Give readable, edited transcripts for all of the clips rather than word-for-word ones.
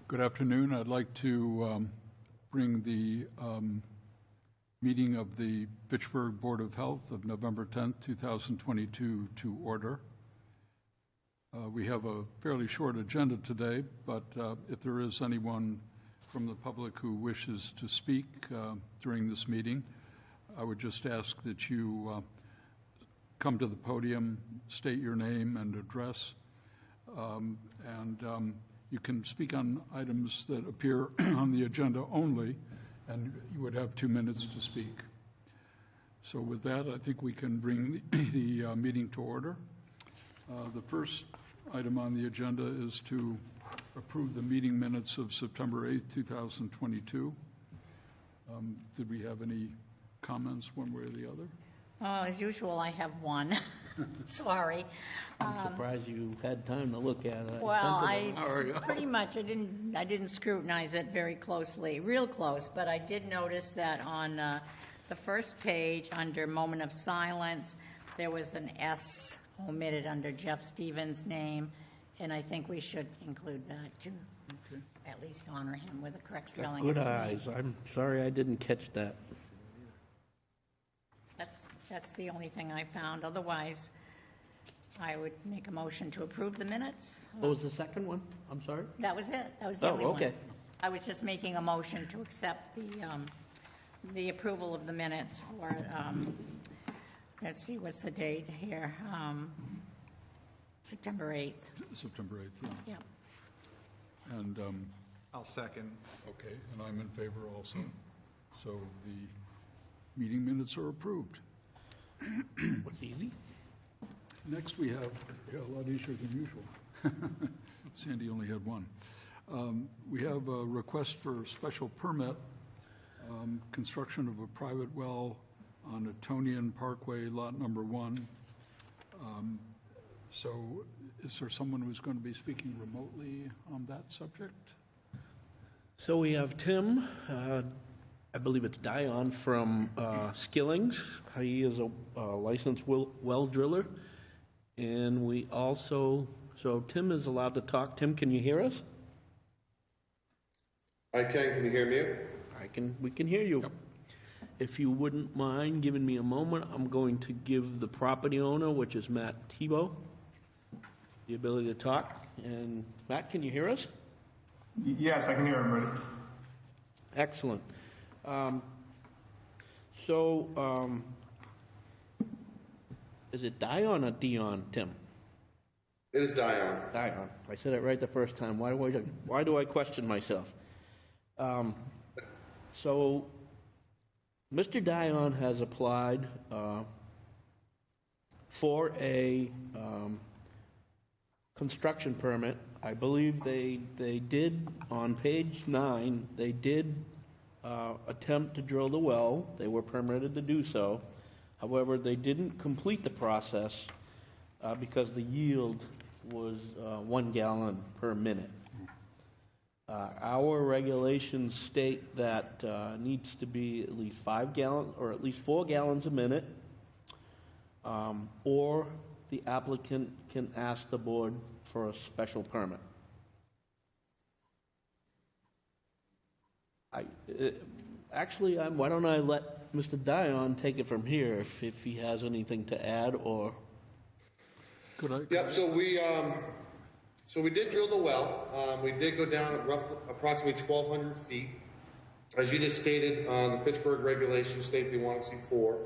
Good afternoon. I'd like to bring the meeting of the Fitchburg Board of Health of November 10th, 2022 to order. We have a fairly short agenda today, but if there is anyone from the public who wishes to speak during this meeting, I would just ask that you come to the podium, state your name and address, and you can speak on items that appear on the agenda only, and you would have 2 minutes to speak. So with that, I think we can bring the meeting to order. The first item on the agenda is to approve the meeting minutes of September 8th, 2022. Did we have any comments one way or the other? As usual, I have one. Sorry. I'm surprised you had time to look at it. Well, pretty much I didn't scrutinize it very closely, real close, but I did notice that on the first page under moment of silence, there was an S omitted under Jeff Stevens' name, and I think we should include that to at least honor him with the correct spelling. Good of his eyes. name. I'm sorry I didn't catch that. That's the only thing I found. Otherwise, I would make a motion to approve the minutes. What was the second one? I'm sorry? That was it. That was the only one. okay. I was just making a motion to accept the approval of the minutes for, let's see, what's the date here? September 8th. September 8th, yeah. Yeah. And, I'll second. okay, and I'm in favor also. So the meeting minutes are approved. Was easy? Next, we have, a lot easier than usual. Sandy only had one. We have a request for special permit, construction of a private well on Etonian Parkway, lot number 1. So is there someone who's going to be speaking remotely on that subject? So we have Tim, I believe it's Dion from Skillings. He is a licensed well driller. And we also, so Tim is allowed to talk. Tim, can you hear us? I can. Can you hear me? We can hear you. Yep. If you wouldn't mind giving me a moment, I'm going to give the property owner, which is Matt Tebow, the ability to talk. And Matt, can you hear us? Yes, I can hear everybody. Excellent. Is it Dion or Dion, Tim? It is Dion. Dion. I said it right the first time. Why do I question myself? So, Mr. Dion has applied for a construction permit. I believe they did, on page 9, they did attempt to drill the well. They were permitted to do so. However, they didn't complete the process because the yield was 1 gallon per minute. Our regulations state that needs to be at least 5 gallons or at least 4 gallons a minute, or the applicant can ask the board for a special permit. Why don't I let Mr. Dion take it from here if he has anything to add or... Yep. So we did drill the well. We did go down approximately 1,200 feet. As you just stated, the Fitchburg regulations state they want to see 4.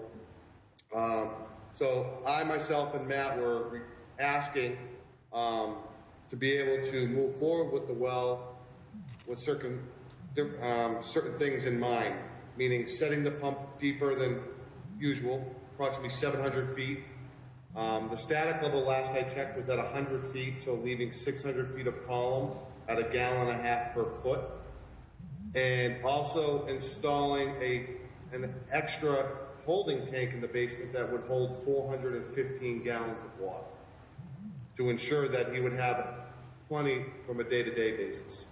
So I, myself, and Matt were asking to be able to move forward with the well with certain things in mind, meaning setting the pump deeper than usual, approximately 700 feet. The static level last I checked was at 100 feet, so leaving 600 feet of column at 1.5 gallons per foot. And also installing an extra holding tank in the basement that would hold 415 gallons of water to ensure that he would have plenty from a day-to-day basis.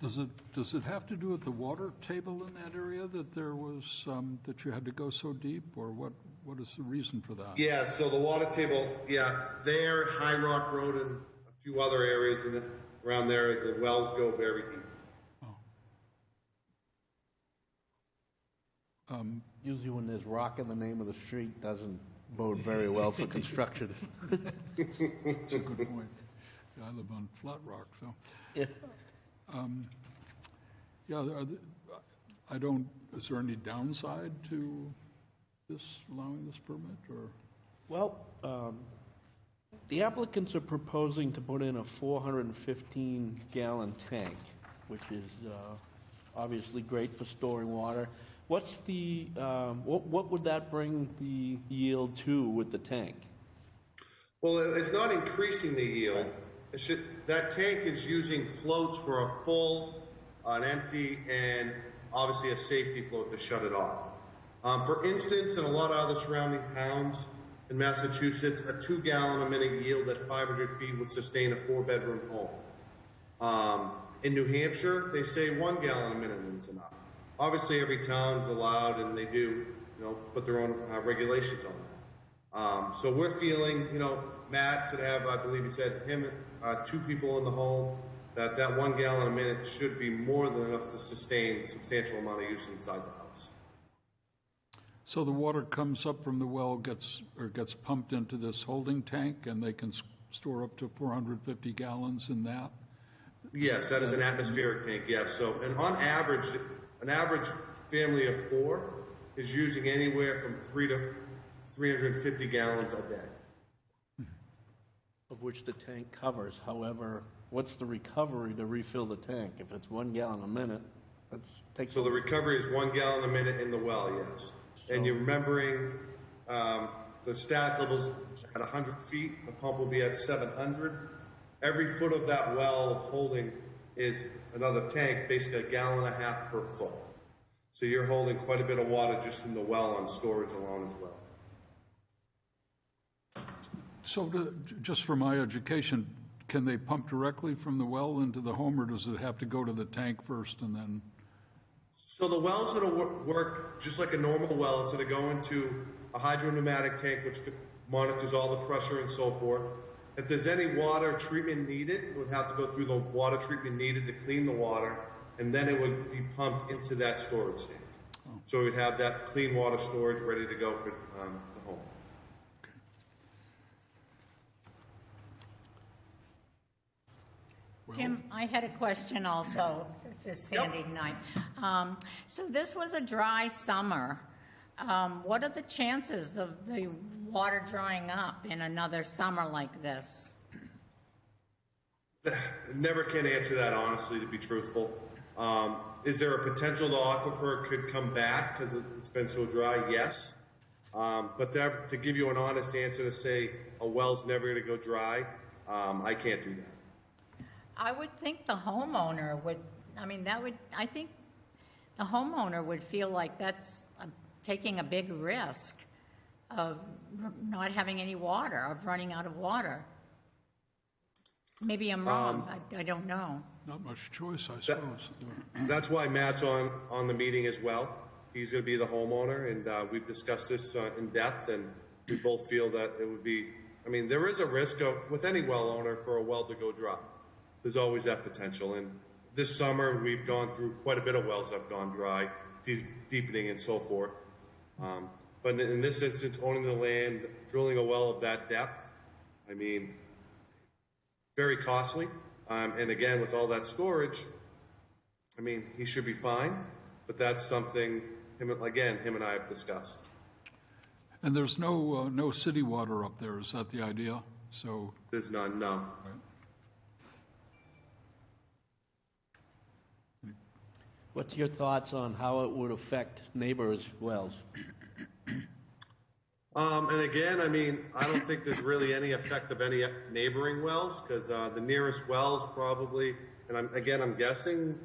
Does it have to do with the water table in that area that there was that you had to go so deep, or what What is the reason for that? Yeah, so the water table, there, High Rock Road and a few other areas around there, the wells go very deep. Usually when there's rock in the name of the street, doesn't bode very well for construction. That's a good point. Yeah, I live on Flat Rock, so. Yeah. Is there any downside to allowing this permit, or? Well, the applicants are proposing to put in a 415-gallon tank, which is obviously great for storing water. What's the, what would that bring the yield to with the tank? Well, it's not increasing the yield. That tank is using floats for a full, an empty, and obviously a safety float to shut it off. For instance, in a lot of other surrounding towns in Massachusetts, a 2-gallon-a-minute yield at 500 feet would sustain a 4-bedroom home. In New Hampshire, they say 1 gallon a minute is enough. Obviously, every town's allowed, and they do, put their own regulations on that. So we're feeling, Matt should have, I believe he said, him, 2 people in the home, that 1 gallon a minute should be more than enough to sustain a substantial amount of use inside the house. So the water comes up from the well, gets pumped into this holding tank, and they can store up to 450 gallons in that? Yes, that is an atmospheric tank, yes. So, and on average, an average family of 4 is using anywhere from 3 to 350 gallons a day. Of which the tank covers. However, what's the recovery to refill the tank? If it's 1 gallon a minute, that takes... So the recovery is 1 gallon a minute in the well, yes. And you're remembering the static levels at 100 feet, the pump will be at 700. Every foot of that well of holding is another tank, basically 1.5 gallons per foot. So you're holding quite a bit of water just in the well on storage alone as well. So just for my education, can they pump directly from the well into the home, or does it have to go to the tank first and then? So the well's going to work just like a normal well. It's going to go into a hydropneumatic tank, which monitors all the pressure and so forth. If there's any water treatment needed, it would have to go through the water treatment needed to clean the water, and then it would be pumped into that storage tank. Oh. So we'd have that clean water storage ready to go for the home. Okay. Well, Jim, I had a question also. This is Sandy tonight. So this was a dry summer. What are the chances of the water drying up in another summer like this? Never can answer that honestly, to be truthful. Is there a potential the aquifer could come back because it's been so dry? Yes. But to give you an honest answer to say a well's never going to go dry, I can't do that. I would think the homeowner would, I think the homeowner would feel like that's taking a big risk of not having any water, of running out of water. Maybe I'm wrong. I don't know. Not much choice, I suppose. That's why Matt's on the meeting as well. He's going to be the homeowner, and we've discussed this in depth, and we both feel that it would be, there is a risk with any well owner for a well to go dry. There's always that potential, and this summer we've gone through quite a bit of wells that have gone dry, deepening and so forth. But in this instance, owning the land, drilling a well of that depth, very costly. And again, with all that storage, he should be fine. But that's something, him and I have discussed. And there's no city water up there, is that the idea? So there's none, no. Right. What's your thoughts on how it would affect neighbors' wells? And again, I don't think there's really any effect of any neighboring wells because the nearest wells probably, and I'm guessing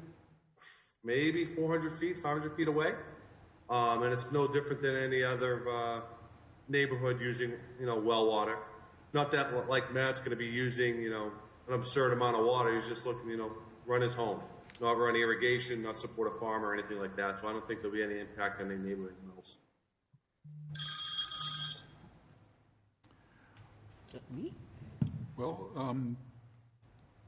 maybe 400 feet, 500 feet away. And it's no different than any other neighborhood using, well water. Not that like Matt's going to be using, an absurd amount of water. He's just looking, run his home. Not run irrigation, not support a farm or anything like that. So I don't think there'll be any impact on any neighboring wells. Is that me? Well,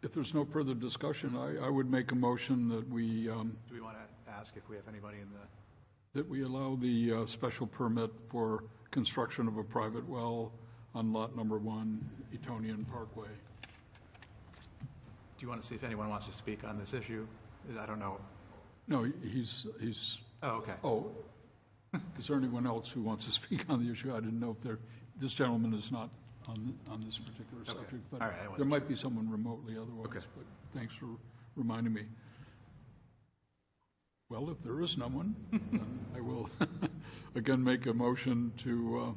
if there's no further discussion, I would make a motion that we, Do we want to ask if we have anybody in the, that we allow the special permit for construction of a private well on lot number 1, Etonian Parkway. do you want to see if anyone wants to speak on this issue? I don't know. No, he's, Oh, okay. oh, is there anyone else who wants to speak on the issue? I didn't know if there, this gentleman is not on this particular Okay. subject, but All right, I wasn't there might be someone remotely otherwise, Okay. but thanks for reminding me. Well, if there is no one, then I will again make a motion to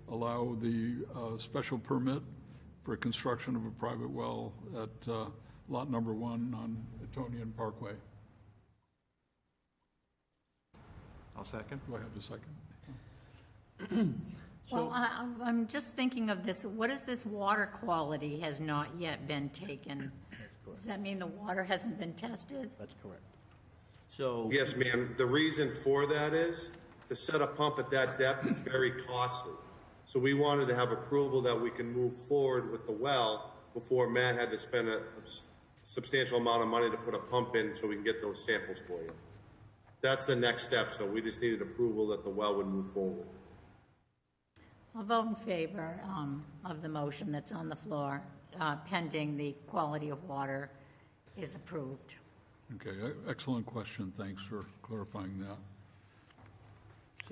allow the special permit for construction of a private well at lot number 1 on Etonian Parkway. I'll second. Do I have a second? Well, I'm just thinking of this, what is this water quality has not yet been taken? Does that mean the water hasn't been tested? That's correct. So, Yes, ma'am. The reason for that is to set a pump at that depth, it's very costly. So we wanted to have approval that we can move forward with the well before Matt had to spend a substantial amount of money to put a pump in so we can get those samples for you. That's the next step. So we just needed approval that the well would move forward. I'll vote in favor of the motion that's on the floor, pending the quality of water is approved. Okay, excellent question. Thanks for clarifying that.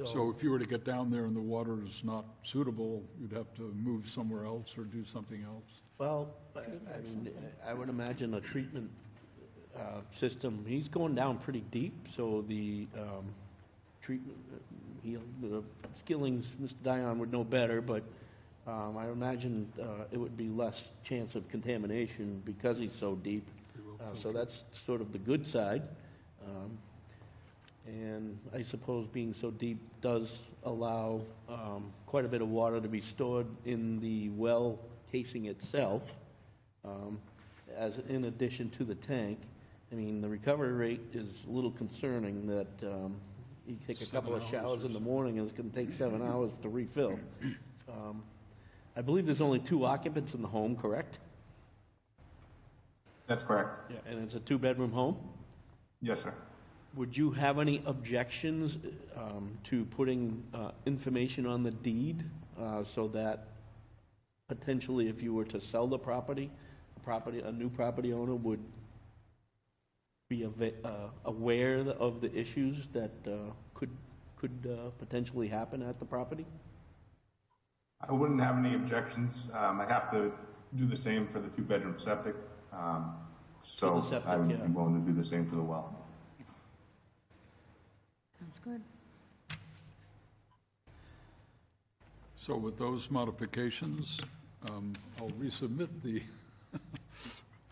So if you were to get down there and the water is not suitable, you'd have to move somewhere else or do something else? well, I mean, I would imagine a treatment system, he's going down pretty deep, so the treatment, the Skilling's, Mr. Dion would know better, but I imagine it would be less chance of contamination because he's so deep. So that's sort of the good side. And I suppose being so deep does allow quite a bit of water to be stored in the well casing itself, as in addition to the tank. I mean, the recovery rate is a little concerning that you take a couple of 7 hours showers or in the morning and it's going to take 7 hours to refill. I believe there's only 2 occupants in the home, correct? That's correct. Yeah. And it's a 2-bedroom home? Yes, sir. Would you have any objections to putting information on the deed so that potentially if you were to sell the property, a new property owner would be aware of the issues that could potentially happen at the property? I wouldn't have any objections. I'd have to do the same for the 2-bedroom septic. So the septic, I would yeah. be willing to do the same for the well. That's good. So with those modifications, I'll resubmit the,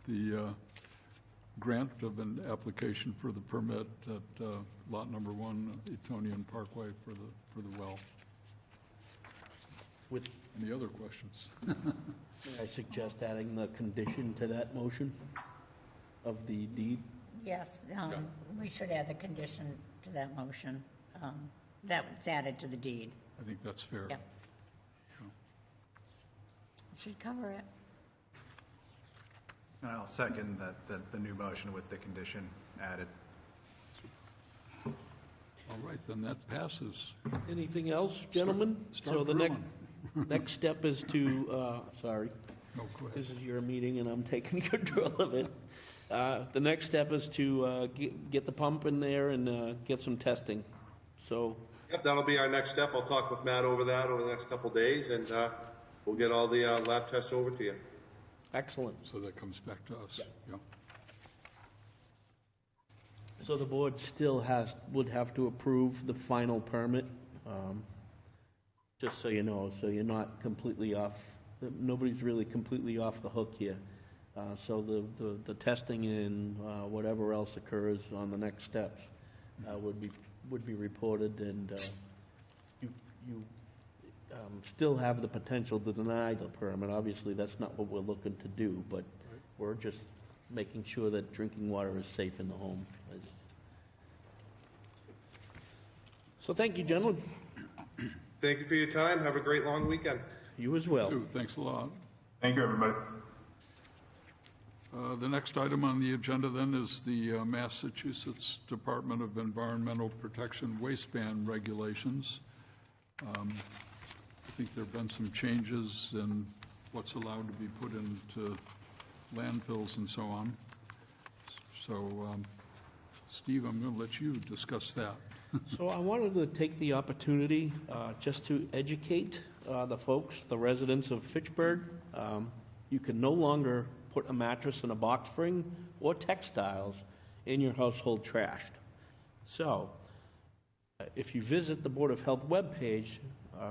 the grant of an application for the permit at lot number 1, Etonian Parkway for the well. With, Any other questions? I suggest adding the condition to that motion of the deed. Yes, we should add the condition to that motion. That was added to the deed. I think that's fair. Yeah. It should cover it. And I'll second the new motion with the condition added. All right, then that passes. Anything else, gentlemen? Start So the grilling. next step is to, sorry, No this question. is your meeting and I'm taking control of it. The next step is to get the pump in there and get some testing. So, Yep, that'll be our next step. I'll talk with Matt over that over the next couple of days, and we'll get all the lab tests over to you. excellent. So that comes back to us. Yeah. So the board still would have to approve the final permit, just so you know, so you're not completely off, nobody's really completely off the hook here. So the testing and whatever else occurs on the next steps would be reported, and you still have the potential to deny the permit. Obviously, that's not what we're looking to do, but we're just making sure that drinking water is safe in the home. So thank you, gentlemen. Thank you for your time. Have a great long weekend. You as well. Thanks a lot. Thank you, everybody. The next item on the agenda then is the Massachusetts Department of Environmental Protection waste ban regulations. I think there have been some changes in what's allowed to be put into landfills and so on. So, Steve, I'm going to let you discuss that. So I wanted to take the opportunity just to educate the folks, the residents of Fitchburg. You can no longer put a mattress in a box spring or textiles in your household trash. So if you visit the Board of Health webpage,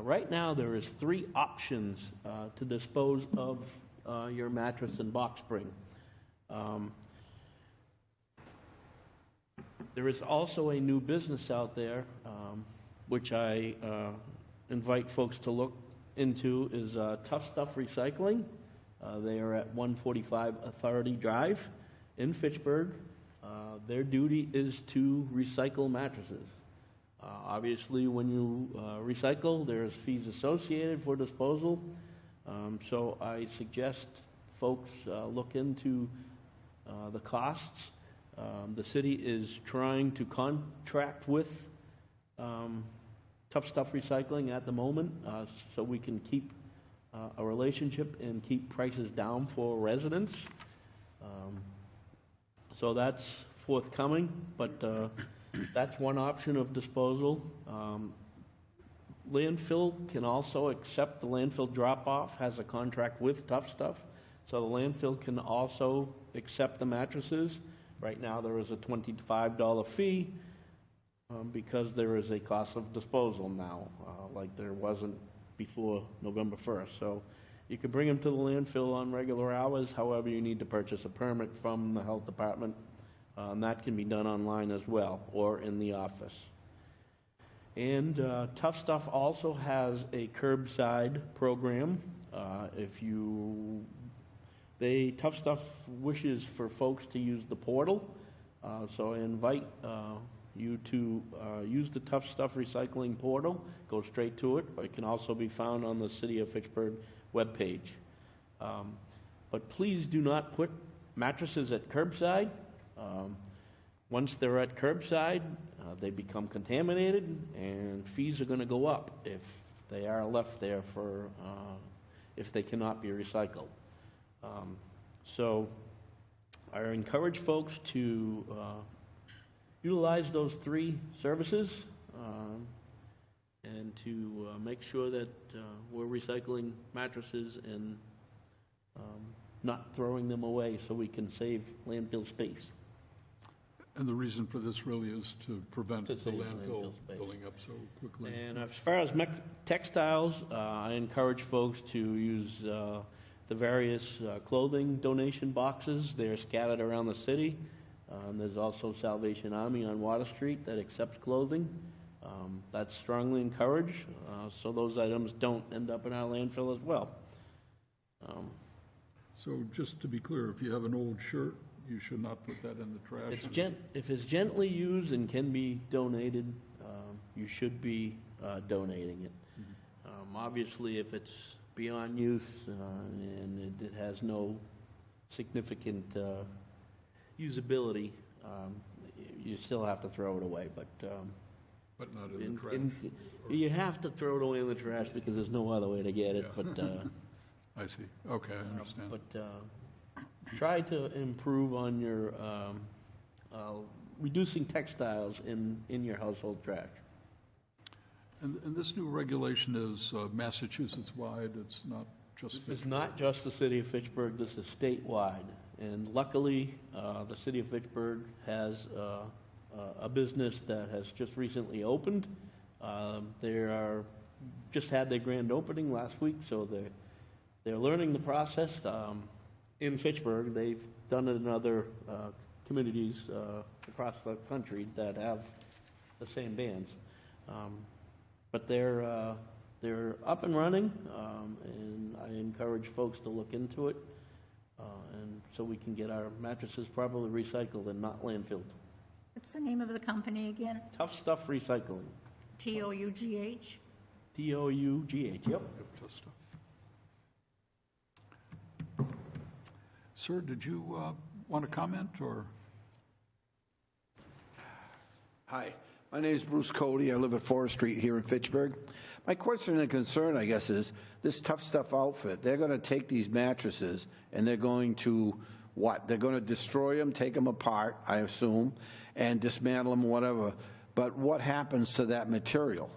right now there is 3 options to dispose of your mattress and box spring. There is also a new business out there, which I invite folks to look into, is Tough Stuff Recycling. They are at 145 Authority Drive in Fitchburg. Their duty is to recycle mattresses. Obviously, when you recycle, there's fees associated for disposal. So I suggest folks look into the costs. The city is trying to contract with Tough Stuff Recycling at the moment, so we can keep a relationship and keep prices down for residents. So that's forthcoming, but that's one option of disposal. Landfill can also accept the landfill drop-off, has a contract with Tough Stuff, so the landfill can also accept the mattresses. Right now, there is a $25 fee because there is a cost of disposal now, like there wasn't before November 1st. So you can bring them to the landfill on regular hours. However, you need to purchase a permit from the health department, and that can be done online as well or in the office. And Tough Stuff also has a curbside program. Tough Stuff wishes for folks to use the portal, so I invite you to use the Tough Stuff Recycling portal. Go straight to it. It can also be found on the City of Fitchburg webpage. But please do not put mattresses at curbside. Once they're at curbside, they become contaminated, and fees are going to go up if they are left there if they cannot be recycled. So I encourage folks to utilize those 3 services and to make sure that we're recycling mattresses and not throwing them away so we can save landfill space. And the reason for this really is to prevent To the save landfill landfill space. filling up so quickly. And as far as textiles, I encourage folks to use the various clothing donation boxes. They're scattered around the city. There's also Salvation Army on Water Street that accepts clothing. That's strongly encouraged, so those items don't end up in our landfill as well. So just to be clear, if you have an old shirt, you should not put that in the trash. If it's gently used and can be donated, you should be donating it. Obviously, if it's beyond use and it has no significant usability, you still have to throw it away. But But not in the trash. you have to throw it away in the trash because there's no other way to get it. Yeah. But I see. Okay, I understand. but try to improve on your reducing textiles in your household trash. And this new regulation is Massachusetts-wide, it's not just This is not just the city of Fitchburg, this is statewide. And luckily, the city of Fitchburg has a business that has just recently opened. Just had their grand opening last week, so they're learning the process. In Fitchburg, they've done it in other communities across the country that have the same bans. But they're up and running, and I encourage folks to look into it, and so we can get our mattresses properly recycled and not landfilled. What's the name of the company again? Tough Stuff Recycling. TOUGH? TOUGH, yep. Just stuff. Sir, did you want to comment, or? Hi, my name is Bruce Cody. I live at Forest Street here in Fitchburg. My question and concern, I guess, is this Tough Stuff outfit. They're going to take these mattresses and they're going to what? They're going to destroy them, take them apart, I assume, and dismantle them, whatever. But what happens to that material?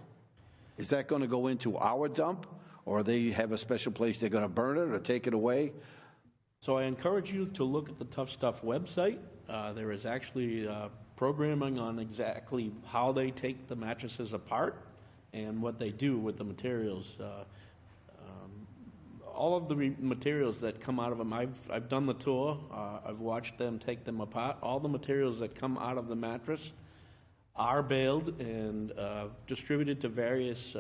Is that going to go into our dump, or they have a special place they're going to burn it or take it away? So I encourage you to look at the Tough Stuff website. There is actually programming on exactly how they take the mattresses apart and what they do with the materials. All of the materials that come out of them, I've done the tour. I've watched them take them apart. All the materials that come out of the mattress are baled and distributed to various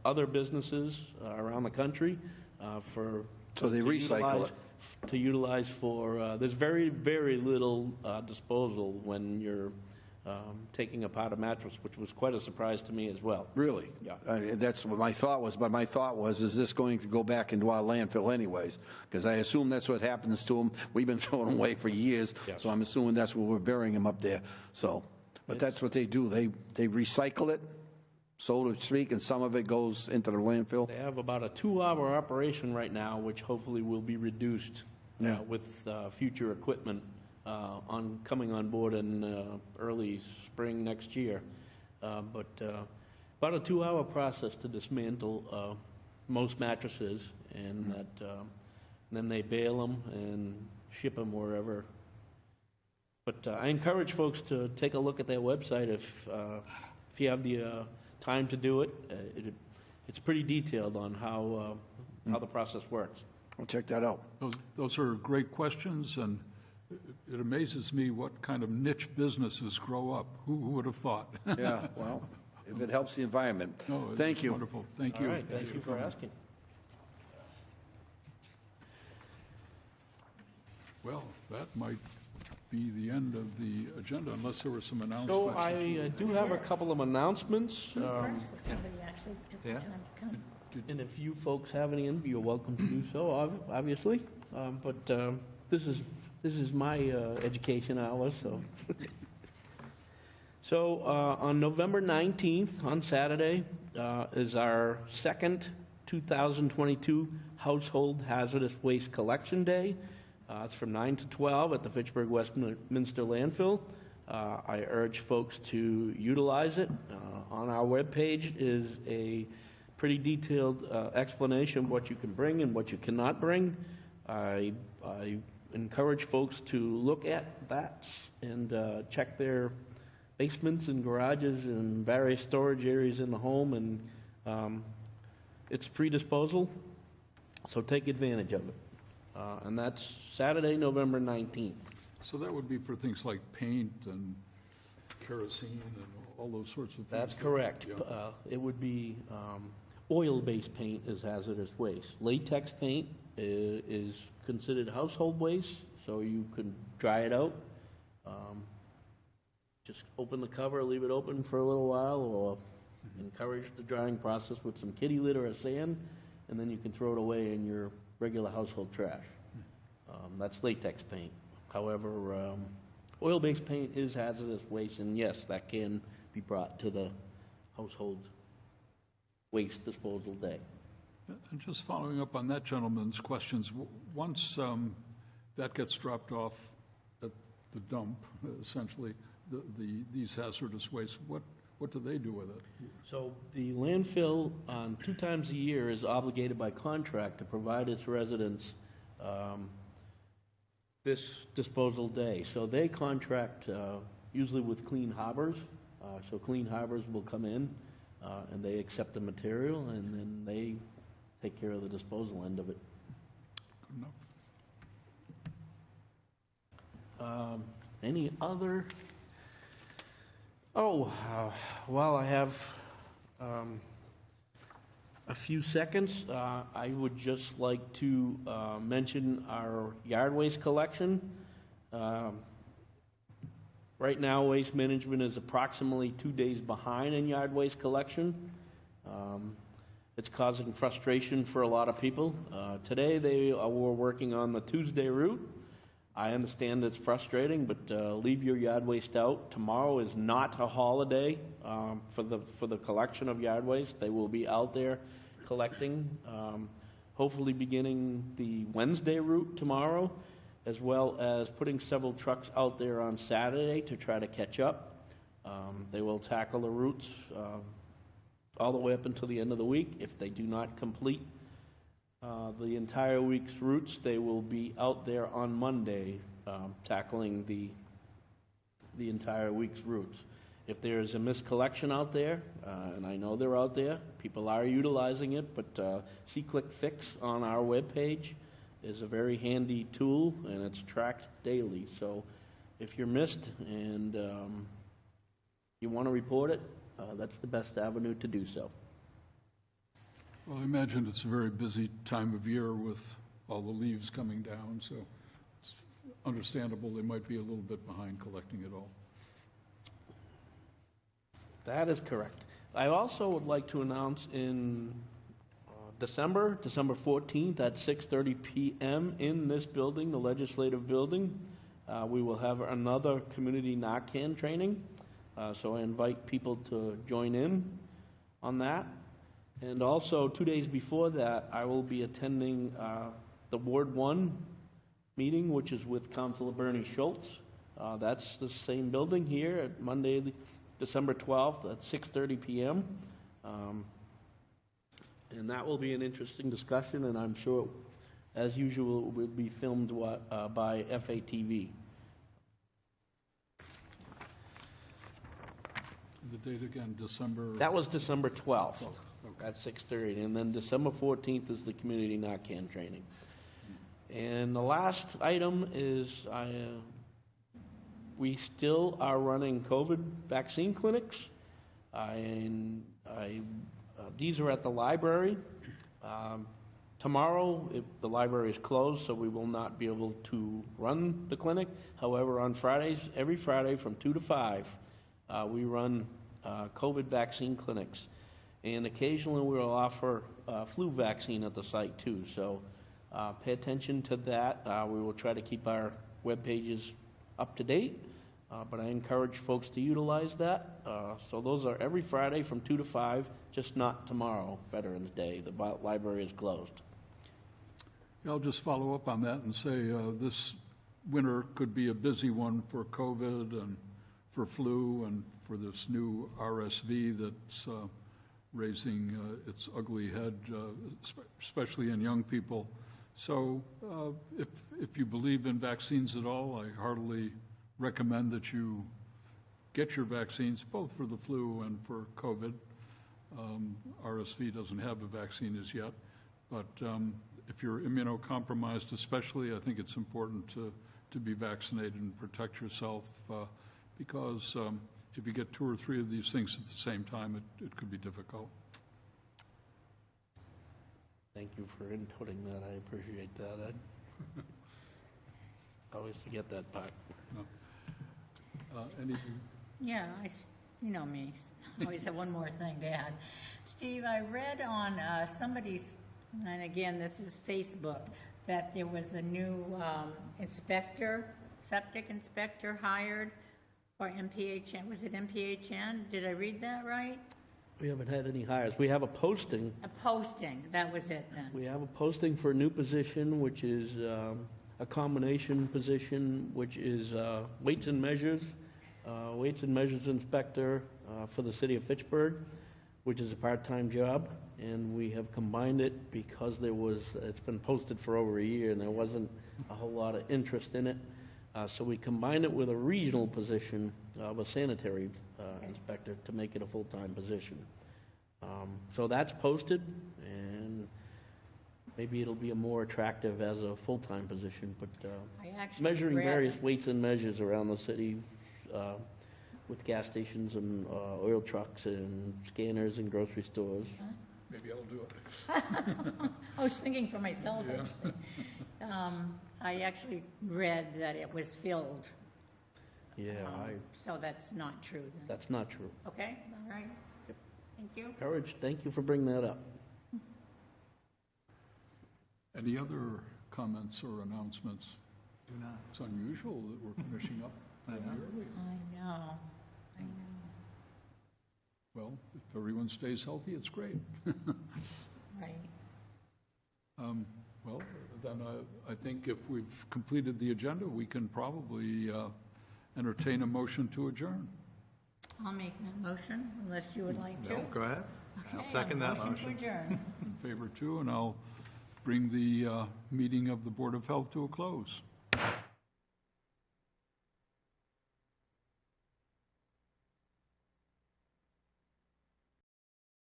other businesses around the country for. So they recycle it. To utilize for, there's very, very little disposal when you're taking apart a mattress, which was quite a surprise to me as well. Really? Yeah. That's what my thought was, but my thought was, is this going to go back into our landfill anyways? Because I assume that's what happens to them. We've been throwing them away for years, Yes. so I'm assuming that's where we're burying them up there. So, but that's what they do. They recycle it, so to speak, and some of it goes into the landfill. They have about a 2-hour operation right now, which hopefully will be reduced Yeah. with future equipment coming on board in early spring next year. But about a 2-hour process to dismantle most mattresses, and then they bale them and ship them wherever. But I encourage folks to take a look at their website if you have the time to do it. It's pretty detailed on how the process works. I'll check that out. Those are great questions, and it amazes me what kind of niche businesses grow up. Who would have thought? Yeah, well, if it helps the environment. No, it's Thank you. Wonderful. Thank All you. right, thank you for asking. Well, that might be the end of the agenda, unless there were some So announcements. I do have a couple of announcements, Somebody actually took the Yeah. time to come. and if you folks have any, you're welcome to do so, obviously. But this is my education hour, so. So on November 19th, on Saturday, is our second 2022 Household Hazardous Waste Collection Day. It's from 9 to 12 at the Fitchburg Westminster Landfill. I urge folks to utilize it. On our webpage is a pretty detailed explanation of what you can bring and what you cannot bring. I encourage folks to look at that and check their basements and garages and various storage areas in the home, and it's free disposal, so take advantage of it. And that's Saturday, November 19th. So that would be for things like paint and kerosene and all those sorts of things. That's correct. Yeah. It would be oil-based paint is hazardous waste. Latex paint is considered household waste, so you can dry it out. Just open the cover, leave it open for a little while, or encourage the drying process with some kitty litter or sand, and then you can throw it away in your regular household trash. That's latex paint. However, oil-based paint is hazardous waste, and yes, that can be brought to the household waste disposal day. And just following up on that gentleman's questions, once that gets dropped off at the dump, essentially, these hazardous wastes, what do they do with it? So the landfill, 2 times a year, is obligated by contract to provide its residents this disposal day. So they contract usually with Clean Harbors. So Clean Harbors will come in and they accept the material, and then they take care of the disposal end of it. Good enough. Any other? Oh, while I have a few seconds, I would just like to mention our yard waste collection. Right now, Waste Management is approximately 2 days behind in yard waste collection. It's causing frustration for a lot of people. Today, they were working on the Tuesday route. I understand it's frustrating, but leave your yard waste out. Tomorrow is not a holiday for the collection of yard waste. They will be out there collecting, hopefully beginning the Wednesday route tomorrow, as well as putting several trucks out there on Saturday to try to catch up. They will tackle the routes all the way up until the end of the week. If they do not complete the entire week's routes, they will be out there on Monday tackling the entire week's routes. If there is a miscollection out there, and I know they're out there, people are utilizing it, but See-Click Fix on our webpage is a very handy tool, and it's tracked daily. So if you're missed and you want to report it, that's the best avenue to do so. Well, I imagine it's a very busy time of year with all the leaves coming down, so it's understandable they might be a little bit behind collecting it all. That is correct. I also would like to announce in December 14th at 6:30 p.m. in this building, the Legislative Building, we will have another community Narcan training. So I invite people to join in on that. And also, 2 days before that, I will be attending the Ward 1 meeting, which is with Councilor Bernie Schultz. That's the same building here at Monday, December 12th at 6:30 p.m. And that will be an interesting discussion, and I'm sure, as usual, it will be filmed by FATV. The date again, December? That was December 12th. Okay. At 6:30, and then December 14th is the community Narcan training. And the last item is we still are running COVID vaccine clinics, and these are at the library. Tomorrow, the library is closed, so we will not be able to run the clinic. However, on Fridays, every Friday from 2 to 5, we run COVID vaccine clinics. And occasionally we will offer flu vaccine at the site too. So pay attention to that. We will try to keep our web pages up to date, but I encourage folks to utilize that. So those are every Friday from 2 to 5, just not tomorrow, Veterans Day. The library is closed. I'll just follow up on that and say this winter could be a busy one for COVID and for flu and for this new RSV that's raising its ugly head, especially in young people. So if you believe in vaccines at all, I heartily recommend that you get your vaccines, both for the flu and for COVID. RSV doesn't have a vaccine as yet, but if you're immunocompromised especially, I think it's important to be vaccinated and protect yourself because if you get 2 or 3 of these things at the same time, it could be difficult. Thank you for inputting that. I appreciate that, Ed. I always forget that part. Anything? Yeah, you know me, I always have one more thing to add. Steve, I read on somebody's, and again, this is Facebook, that there was a new septic inspector hired for MPHN. Was it MPHN? Did I read that right? We haven't had any hires. We have a posting. A posting, that was it then. We have a posting for a new position, which is a combination position, which is weights and measures inspector for the city of Fitchburg, which is a part-time job. And we have combined it because it's been posted for over a year and there wasn't a whole lot of interest in it. So we combined it with a regional position of a sanitary inspector to make it a full-time position. So that's posted, and maybe it'll be more attractive as a full-time position. But measuring various weights and measures around the city with gas stations and oil trucks and scanners and grocery stores. Maybe I'll do it. I was thinking for myself, actually. I actually read that it was filled. Yeah, So that's not true then. that's not true. Okay, all right. Yep. Thank you. Courage, thank you for bringing that up. Any other comments or announcements? It's unusual that we're finishing up that early. I know. Well, if everyone stays healthy, it's great. Right. Well, then I think if we've completed the agenda, we can probably entertain a motion to adjourn. I'll make that motion, unless you would like to. No, go ahead. I'll Okay, second that motion to motion. adjourn. In favor too, and I'll bring the meeting of the Board of Health to a close.